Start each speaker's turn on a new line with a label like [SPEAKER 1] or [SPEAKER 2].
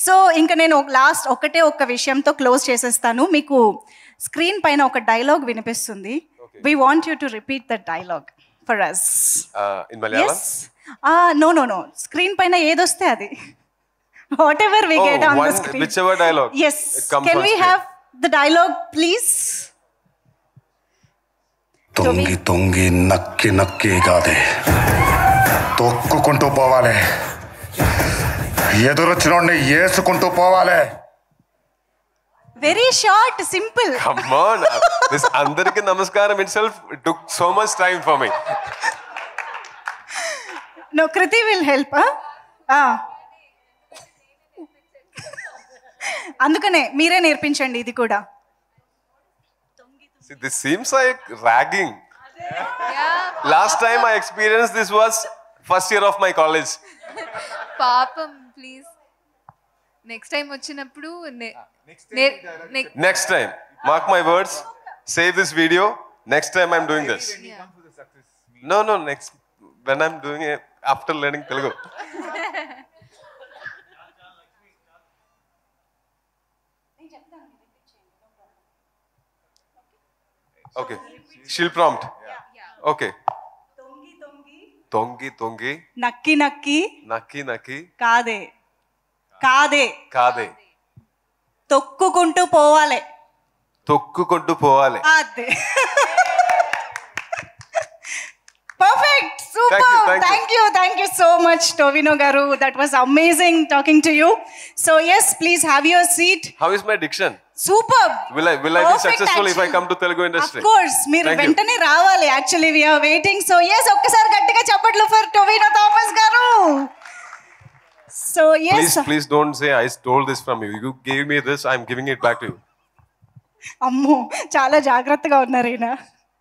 [SPEAKER 1] So ఇంకా నేను last ఒక్క విషయంతో క్లోజ్ చేసేస్తాను. మీకు స్క్రీన్ పైన ఒక డైలాగ్ వినిపిస్తుంది. We want you to repeat that dialogue for us.
[SPEAKER 2] In Malayalam?
[SPEAKER 1] No screen పైన ఏదొస్తే అది, whatever we get on the screen,
[SPEAKER 2] whichever dialogue.
[SPEAKER 1] Yes, can we have the dialogue please?
[SPEAKER 3] తొంగి తొంగి నక్కి నక్కి కాదే, తొక్కుకుంటూ పోవాలి, ఎదురొచ్చినోడిని ఏసుకుంటూ పోవాలి.
[SPEAKER 1] Very short, simple.
[SPEAKER 2] Come on. This Andariki Namaskaram itself took so much time for me.
[SPEAKER 1] No, Kriti will help. అందుకనే మీరే నేర్పించండి ఇది కూడా.
[SPEAKER 2] See, this seems like ragging. Last time I experienced this was first year of my college.
[SPEAKER 4] పాపం please next time వచ్చినప్పుడు
[SPEAKER 2] Next time, mark my words, save this video. Next time I'm doing this. No, next when I'm doing it after learning Telugu. Okay, she'll prompt. Okay. Tongi tongi
[SPEAKER 1] నక్కి నక్కి
[SPEAKER 2] naki naki
[SPEAKER 1] కాదే కాదే
[SPEAKER 2] kade
[SPEAKER 1] తొక్కుకుంటూ పోవాలి.
[SPEAKER 2] తొక్కుకుంటూ పోవాలి.
[SPEAKER 1] అదే perfect, super. Thank you so much Tovino గారు. That was amazing talking to you. So yes, please have your seat.
[SPEAKER 2] How is my diction?
[SPEAKER 1] Super.
[SPEAKER 2] Will I be successful if I come to Telugu industry?
[SPEAKER 1] Of course, మీరు వెంటనే రావాలి. Actually we are waiting. So yes, ఒక్కసారి గట్టిగా చప్పట్లు for Tovino Thomas గారు. So yes,
[SPEAKER 2] please don't say I stole this from you. You gave me this, I'm giving it back to you.
[SPEAKER 1] అమ్మో చాలా జాగ్రత్తగా ఉన్నారు ఈయన.